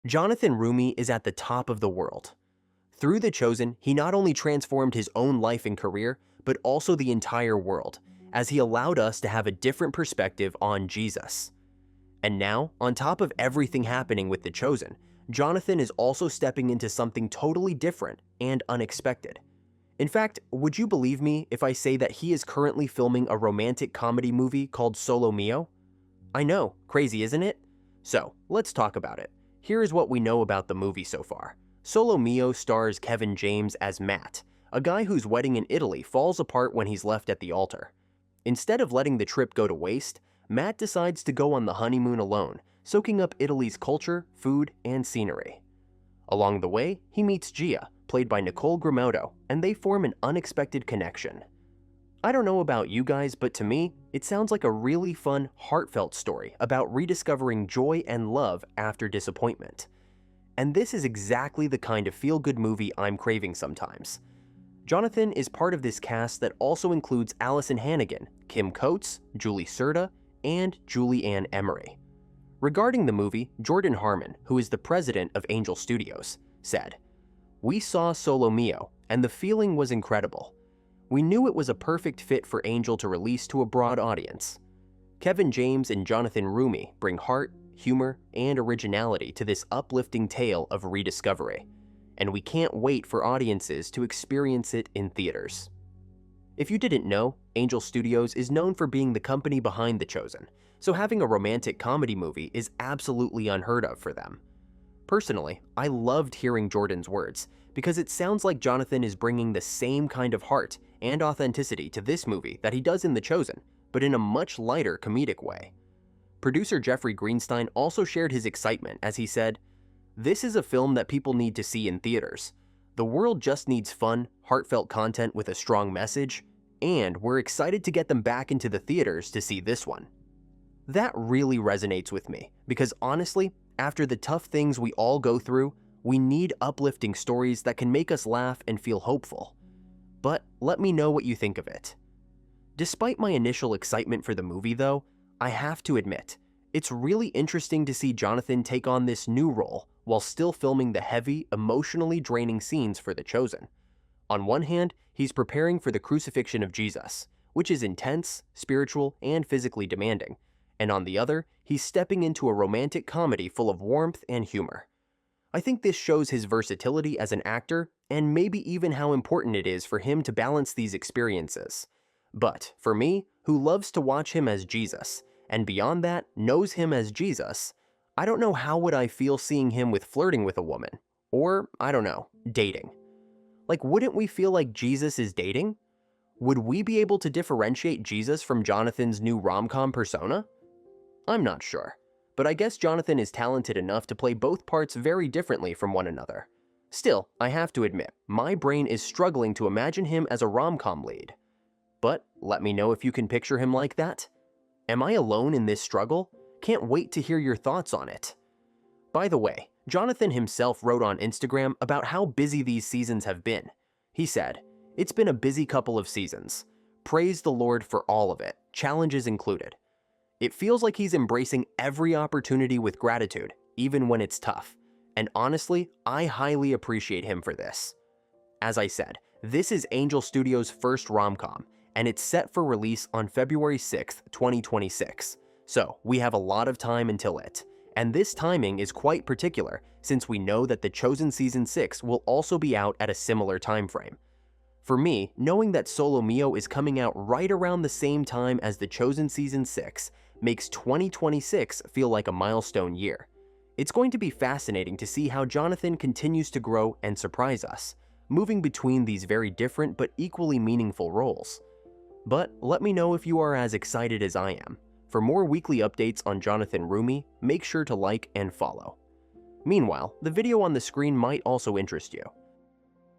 Jonathan Roumie is at the top of the world. Through The Chosen, he not only transformed his own life and career, but also the entire world, as he allowed us to have a different perspective on Jesus. And now, on top of everything happening with The Chosen, Jonathan is also stepping into something totally different and unexpected. In fact, would you believe me if I say that he is currently filming a romantic comedy movie called Solo Mio? I know, crazy isn't it? So, let's talk about it. Here is what we know about the movie so far. Solo Mio stars Kevin James as Matt, a guy whose wedding in Italy falls apart when he's left at the altar. Instead of letting the trip go to waste, Matt decides to go on the honeymoon alone, soaking up Italy's culture, food, and scenery. Along the way, he meets Gia, played by Nicole Grimoto, and they form an unexpected connection. I don't know about you guys, but to me, it sounds like a really fun, heartfelt story about rediscovering joy and love after disappointment. And this is exactly the kind of feel-good movie I'm craving sometimes. Jonathan is part of this cast that also includes Allison Hannigan, Kim Coates, Julie Serta, and Julie Ann Emery. Regarding the movie, Jordan Harmon, who is the president of Angel Studios, said, "We saw Solo Mio, and the feeling was incredible. We knew it was a perfect fit for Angel to release to a broad audience. Kevin James and Jonathan Roumie bring heart, humor, and originality to this uplifting tale of rediscovery, and we can't wait for audiences to experience it in theaters." If you didn't know, Angel Studios is known for being the company behind The Chosen, so having a romantic comedy movie is absolutely unheard of for them. Personally, I loved hearing Jordan's words, because it sounds like Jonathan is bringing the same kind of heart and authenticity to this movie that he does in The Chosen, but in a much lighter comedic way. Producer Jeffrey Greenstein also shared his excitement as he said, "This is a film that people need to see in theaters. The world just needs fun, heartfelt content with a strong message, and we're excited to get them back into the theaters to see this one." That really resonates with me, because honestly, after the tough things we all go through, we need uplifting stories that can make us laugh and feel hopeful. But let me know what you think of it. Despite my initial excitement for the movie though, I have to admit, it's really interesting to see Jonathan take on this new role while still filming the heavy, emotionally draining scenes for The Chosen. On one hand, he's preparing for the crucifixion of Jesus, which is intense, spiritual, and physically demanding, and on the other, he's stepping into a romantic comedy full of warmth and humor. I think this shows his versatility as an actor, and maybe even how important it is for him to balance these experiences. But for me, who loves to watch him as Jesus, and beyond that, knows him as Jesus, I don't know how would I feel seeing him with flirting with a woman, or, I don't know, dating. Like, wouldn't we feel like Jesus is dating? Would we be able to differentiate Jesus from Jonathan's new rom-com persona? I'm not sure, but I guess Jonathan is talented enough to play both parts very differently from one another. Still, I have to admit, my brain is struggling to imagine him as a rom-com lead. But let me know if you can picture him like that. Am I alone in this struggle? Can't wait to hear your thoughts on it. By the way, Jonathan himself wrote on Instagram about how busy these seasons have been. He said, "It's been a busy couple of seasons. Praise the Lord for all of it, challenges included. It feels like he's embracing every opportunity with gratitude, even when it's tough. And honestly, I highly appreciate him for this." As I said, this is Angel Studios' first rom-com, and it's set for release on February 6th, 2026. So we have a lot of time until it. And this timing is quite particular, since we know that The Chosen Season 6 will also be out at a similar time frame. For me, knowing that Solo Mio is coming out right around the same time as The Chosen Season 6 makes 2026 feel like a milestone year. It's going to be fascinating to see how Jonathan continues to grow and surprise us, moving between these very different but equally meaningful roles. But let me know if you are as excited as I am. For more weekly updates on Jonathan Roumie, make sure to like and follow. Meanwhile, the video on the screen might also interest you.